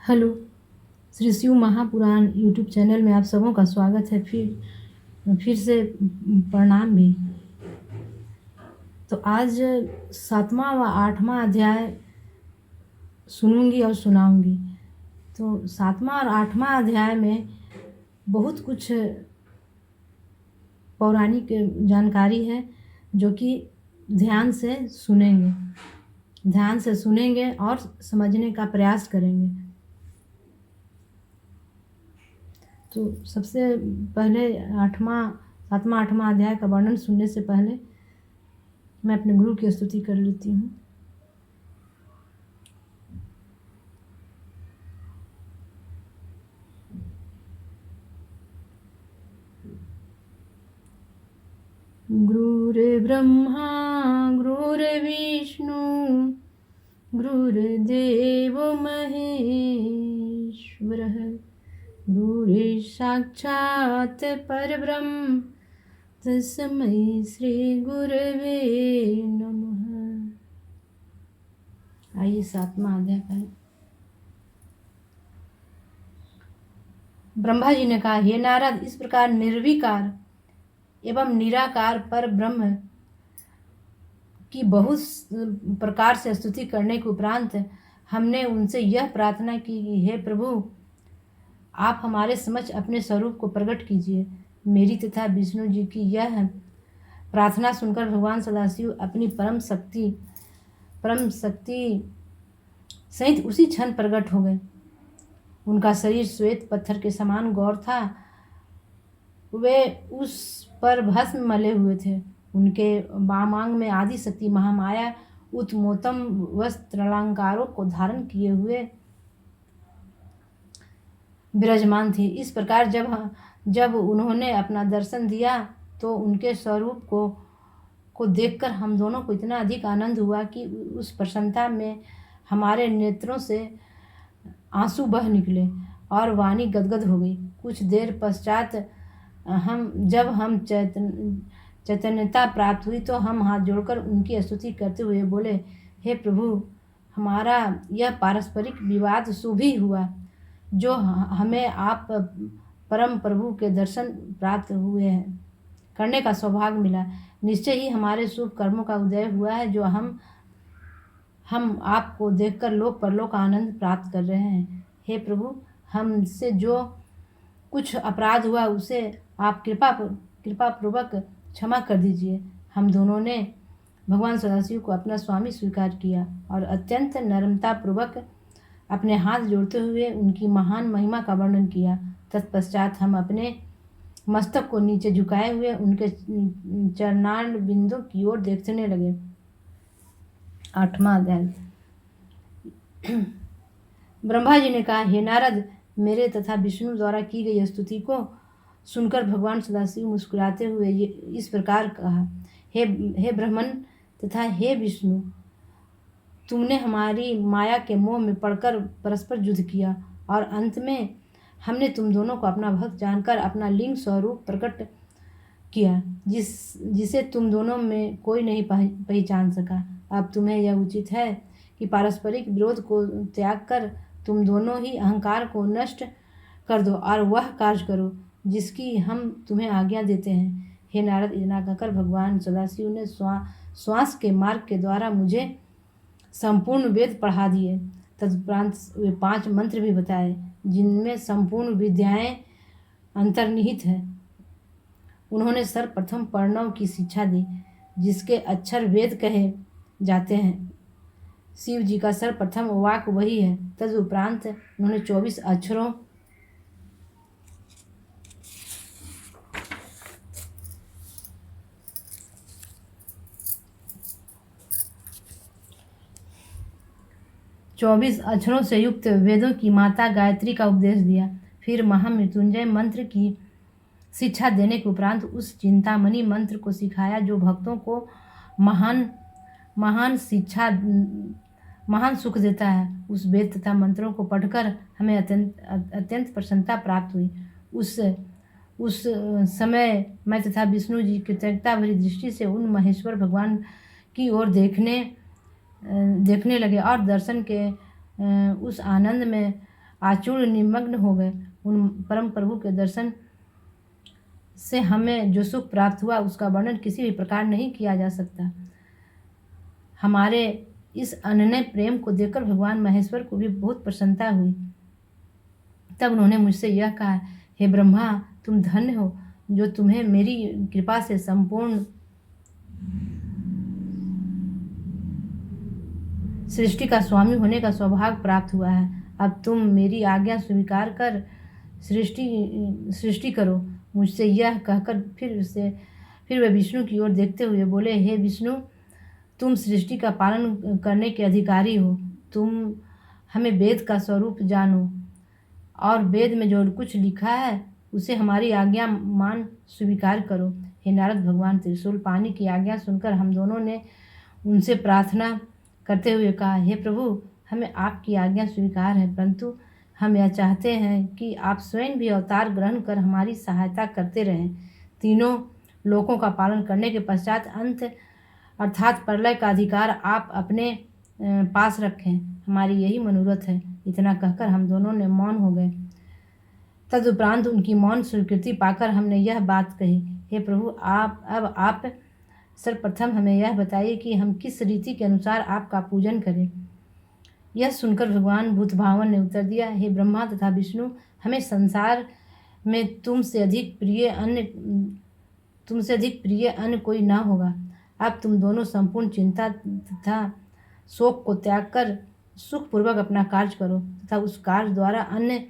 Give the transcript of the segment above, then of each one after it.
Hello, Shri Shiv Mahapuran YouTube channel में आप सबों का स्वागत है। फिर से प्रणाम भी। तो आज 7वां व 8वां अध्याय सुनूंगी और सुनाऊंगी। तो 7वां और 8वां अध्याय में बहुत कुछ पौराणिक जानकारी है, जो कि ध्यान से सुनेंगे और समझने का प्रयास करेंगे। तो सबसे पहले 7वां 8वां अध्याय का वर्णन सुनने से पहले मैं अपने गुरु की स्तुति कर लेती हूँ। गुरुर्ब्रह्मा गुरुर्विष्णु गुरुर्देवो महेश्वरः गुरुसाक्षात् परब्रह्म तस्मै श्री गुरवे नमः। आइए 7वां अध्याय पढ़ें। ब्रह्मा जी ने कहा, हे नारद, इस प्रकार निर्विकार एवं निराकार पर ब्रह्म की बहुत प्रकार से स्तुति करने के उपरांत हमने उनसे यह प्रार्थना की कि हे प्रभु, आप हमारे समक्ष अपने स्वरूप को प्रकट कीजिए। मेरी तथा विष्णु जी की यह प्रार्थना सुनकर भगवान सदाशिव अपनी परम शक्ति सहित उसी क्षण प्रकट हो गए। उनका शरीर श्वेत पत्थर के समान गौर था। वे उस पर भस्म मले हुए थे। उनके वामांग में आदि शक्ति महामाया उत्तमोत्तम वस्त्रालंकारों को धारण किए हुए विराजमान थी। इस प्रकार जब उन्होंने अपना दर्शन दिया तो उनके स्वरूप को देखकर हम दोनों को इतना अधिक आनंद हुआ कि उस प्रसन्नता में हमारे नेत्रों से आंसू बह निकले और वाणी गदगद हो गई। कुछ देर पश्चात जब हम चैतन्यता प्राप्त हुई तो हम हाथ जोड़कर उनकी स्तुति करते हुए बोले, हे प्रभु, हमारा यह पारस्परिक विवाद शुभ ही हुआ, जो हमें आप परम प्रभु के दर्शन प्राप्त हुए हैं करने का सौभाग्य मिला। निश्चय ही हमारे शुभ कर्मों का उदय हुआ है, जो हम आपको देखकर लोक परलोक का आनंद प्राप्त कर रहे हैं। हे प्रभु, हमसे जो कुछ अपराध हुआ उसे आप कृपा पूर्वक क्षमा कर दीजिए। हम दोनों ने भगवान सदाशिव को अपना स्वामी स्वीकार किया और अत्यंत नम्रता पूर्वक अपने हाथ जोड़ते हुए उनकी महान महिमा का वर्णन किया। तत्पश्चात हम अपने मस्तक को नीचे झुकाए हुए उनके चरणार बिंदु की ओर देखने लगे। 8वां अध्याय। ब्रह्मा जी ने कहा, हे नारद, मेरे तथा विष्णु द्वारा की गई स्तुति को सुनकर भगवान सदाशिव मुस्कुराते हुए इस प्रकार कहा, हे ब्राह्मण तथा हे विष्णु, तुमने हमारी माया के मोह में पड़कर परस्पर युद्ध किया और अंत में हमने तुम दोनों को अपना भक्त जानकर अपना लिंग स्वरूप प्रकट किया, जिसे तुम दोनों में कोई नहीं पहचान सका। अब तुम्हें यह उचित है कि पारस्परिक विरोध को त्याग कर तुम दोनों ही अहंकार को नष्ट कर दो और वह कार्य करो जिसकी हम तुम्हें आज्ञा देते हैं। हे नारद, इतना कहकर भगवान सदाशिव ने श्वास के मार्ग के द्वारा मुझे संपूर्ण वेद पढ़ा दिए। तदुपरांत वे 5 मंत्र भी बताए, जिनमें संपूर्ण विद्याएं अंतर्निहित है। उन्होंने सर्वप्रथम प्रणव की शिक्षा दी, जिसके अक्षर वेद कहे जाते हैं। शिव जी का सर्वप्रथम वाक वही है। तदुपरांत उन्होंने 24 अक्षरों से युक्त वेदों की माता गायत्री का उपदेश दिया। फिर महामृत्युंजय मंत्र की शिक्षा देने के उपरांत उस चिंतामणि मंत्र को सिखाया, जो भक्तों को महान सुख देता है। उस वेद तथा मंत्रों को पढ़कर हमें अत्यंत प्रसन्नता प्राप्त हुई। उस समय मैं तथा विष्णु जी कृतज्ञता भरी दृष्टि से उन महेश्वर भगवान की ओर देखने लगे और दर्शन के उस आनंद में आचूर्ण निमग्न हो गए। उन परम प्रभु के दर्शन से हमें जो सुख प्राप्त हुआ उसका वर्णन किसी भी प्रकार नहीं किया जा सकता। हमारे इस अनन्य प्रेम को देखकर भगवान महेश्वर को भी बहुत प्रसन्नता हुई। तब उन्होंने मुझसे यह कहा, हे ब्रह्मा, तुम धन्य हो जो तुम्हें मेरी कृपा से संपूर्ण सृष्टि का स्वामी होने का सौभाग्य प्राप्त हुआ है। अब तुम मेरी आज्ञा स्वीकार कर सृष्टि करो। मुझसे यह कहकर फिर वे विष्णु की ओर देखते हुए बोले, हे विष्णु, तुम सृष्टि का पालन करने के अधिकारी हो। तुम हमें वेद का स्वरूप जानो और वेद में जो कुछ लिखा है उसे हमारी आज्ञा मान स्वीकार करो। हे नारद, भगवान त्रिशूल पानी की आज्ञा सुनकर हम दोनों ने उनसे प्रार्थना करते हुए कहा, हे प्रभु, हमें आपकी आज्ञा स्वीकार है, परंतु हम यह चाहते हैं कि आप स्वयं भी अवतार ग्रहण कर हमारी सहायता करते रहें। तीनों लोकों का पालन करने के पश्चात अंत अर्थात प्रलय का अधिकार आप अपने पास रखें, हमारी यही मनोरथ है। इतना कहकर हम दोनों ने मौन हो गए। तदुपरांत उनकी मौन स्वीकृति पाकर हमने यह बात कही, हे प्रभु, आप सर्वप्रथम हमें यह बताइए कि हम किस रीति के अनुसार आपका पूजन करें। यह सुनकर भगवान भूतभावन ने उत्तर दिया, हे ब्रह्मा तथा विष्णु, हमें संसार में तुमसे अधिक प्रिय अन्य कोई न होगा। अब तुम दोनों संपूर्ण चिंता तथा शोक को त्याग कर सुखपूर्वक अपना कार्य करो तथा उस कार्य द्वारा अन्य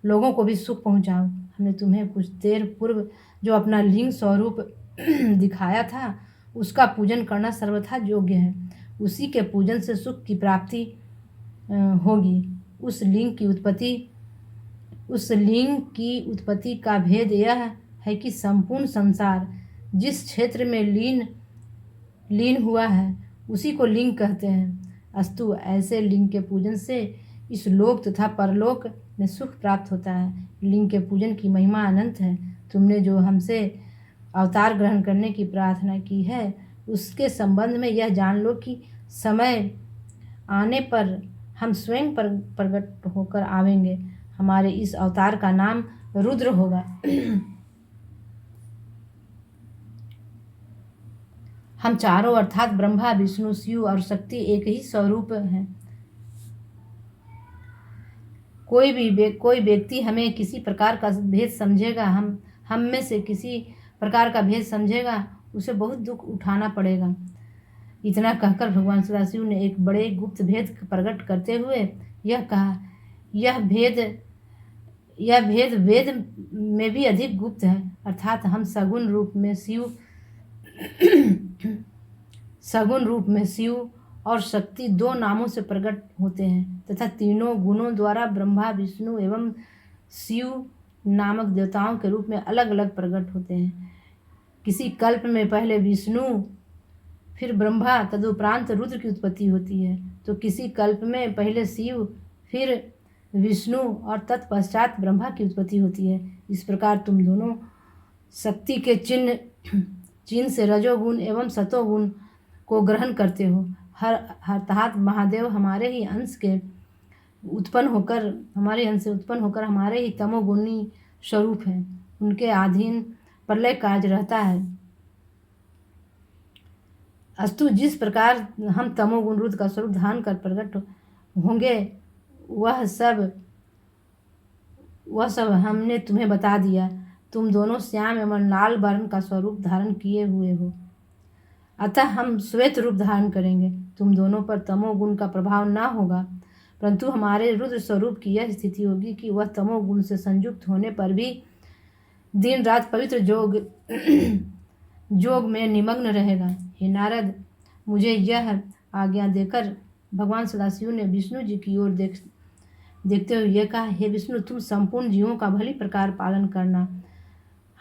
लोगों को भी सुख पहुँचाओ। हमने तुम्हें कुछ देर पूर्व जो अपना लिंग स्वरूप दिखाया था उसका पूजन करना सर्वथा योग्य है। उसी के पूजन से सुख की प्राप्ति होगी। उस लिंग की उत्पत्ति का भेद यह है कि संपूर्ण संसार जिस क्षेत्र में लीन हुआ है उसी को लिंग कहते हैं। अस्तु, ऐसे लिंग के पूजन से इस लोक तथा परलोक में सुख प्राप्त होता है। लिंग के पूजन की महिमा अनंत है। तुमने जो हमसे अवतार ग्रहण करने की प्रार्थना की है उसके संबंध में यह जान लो कि समय आने पर हम स्वयं प्रकट होकर आवेंगे। हमारे इस अवतार का नाम रुद्र होगा। हम चारों अर्थात ब्रह्मा, विष्णु, शिव और शक्ति एक ही स्वरूप हैं। कोई व्यक्ति हमें किसी प्रकार का भेद समझेगा, हम में से किसी प्रकार का भेद समझेगा, उसे बहुत दुख उठाना पड़ेगा। इतना कहकर भगवान सदाशिव ने एक बड़े गुप्त भेद प्रकट करते हुए यह कहा, यह भेद वेद में भी अधिक गुप्त है। अर्थात हम सगुण रूप में शिव और शक्ति दो नामों से प्रकट होते हैं तथा तीनों गुणों द्वारा ब्रह्मा, विष्णु एवं शिव नामक देवताओं के रूप में अलग अलग प्रकट होते हैं। किसी कल्प में पहले विष्णु, फिर ब्रह्मा, तदुपरांत रुद्र की उत्पत्ति होती है, तो किसी कल्प में पहले शिव, फिर विष्णु और तत्पश्चात ब्रह्मा की उत्पत्ति होती है। इस प्रकार तुम दोनों शक्ति के चिन्ह से रजोगुण एवं सतोगुण को ग्रहण करते हो। अर्थात महादेव हमारे ही अंश से उत्पन्न होकर हमारे ही तमोगुणी स्वरूप हैं। उनके अधीन प्रलय कार्य रहता है। अस्तु, जिस प्रकार हम तमोगुण रुद्र का स्वरूप धारण कर प्रकट होंगे वह सब हमने तुम्हें बता दिया। तुम दोनों श्याम एवं लाल वर्ण का स्वरूप धारण किए हुए हो, अतः हम श्वेत रूप धारण करेंगे। तुम दोनों पर तमोगुण का प्रभाव न होगा, परंतु हमारे रुद्र स्वरूप की यह स्थिति होगी कि वह तमोगुण से संयुक्त होने पर भी दिन रात पवित्र जोग में निमग्न रहेगा। हे नारद, मुझे यह आज्ञा देकर भगवान सदाशिव ने विष्णु जी की ओर देखते हुए यह कहा, हे विष्णु, तुम संपूर्ण जीवों का भली प्रकार पालन करना।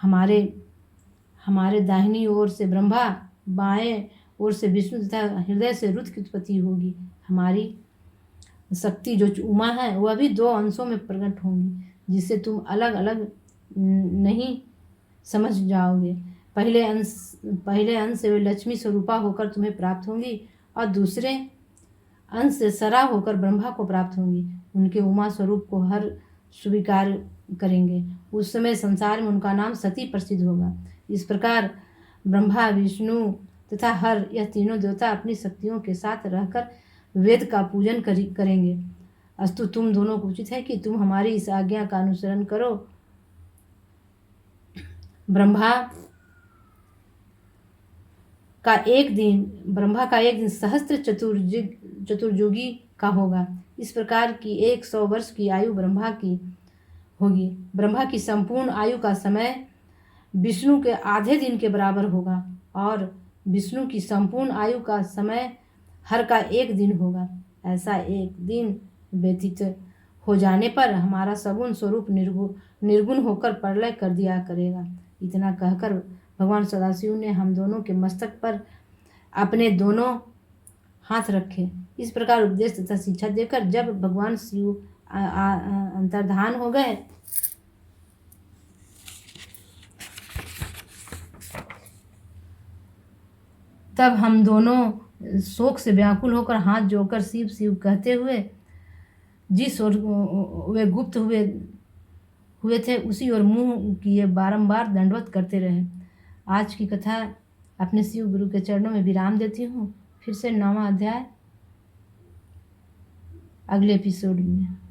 हमारे दाहिनी ओर से ब्रह्मा, बाएं ओर से विष्णु तथा हृदय से रुद्र की उत्पत्ति होगी। हमारी शक्ति जो उमा है वह भी दो अंशों में प्रकट होंगी, जिससे तुम अलग अलग नहीं समझ जाओगे। पहले अंश से वे लक्ष्मी स्वरूपा होकर तुम्हें प्राप्त होंगी और दूसरे अंश से सरा होकर ब्रह्मा को प्राप्त होंगी। उनके उमा स्वरूप को हर स्वीकार करेंगे। उस समय संसार में उनका नाम सती प्रसिद्ध होगा। इस प्रकार ब्रह्मा, विष्णु तथा हर, यह तीनों देवता अपनी शक्तियों के साथ रहकर वेद का पूजन करेंगे। अस्तु, तुम दोनों को उचित है कि तुम हमारी इस आज्ञा का अनुसरण करो। ब्रह्मा का एक दिन सहस्त्र चतुर्युगी का होगा। इस प्रकार की 100 वर्ष की आयु ब्रह्मा की होगी। ब्रह्मा की संपूर्ण आयु का समय विष्णु के आधे दिन के बराबर होगा और विष्णु की संपूर्ण आयु का समय हर का 1 दिन होगा। ऐसा एक दिन व्यतीत हो जाने पर हमारा सगुण स्वरूप निर्गुण होकर प्रलय कर दिया करेगा। इतना कहकर भगवान सदाशिव ने हम दोनों के मस्तक पर अपने दोनों हाथ रखे। इस प्रकार उपदेश तथा शिक्षा देकर जब भगवान शिव अंतर्धान हो गए तब हम दोनों शोक से व्याकुल होकर हाथ जोड़कर शिव शिव कहते हुए जिस ओर वे गुप्त हुए थे उसी ओर मुंह किए बारंबार दंडवत करते रहे। आज की कथा अपने शिव गुरु के चरणों में विराम देती हूँ। फिर से 9वां अध्याय अगले एपिसोड में।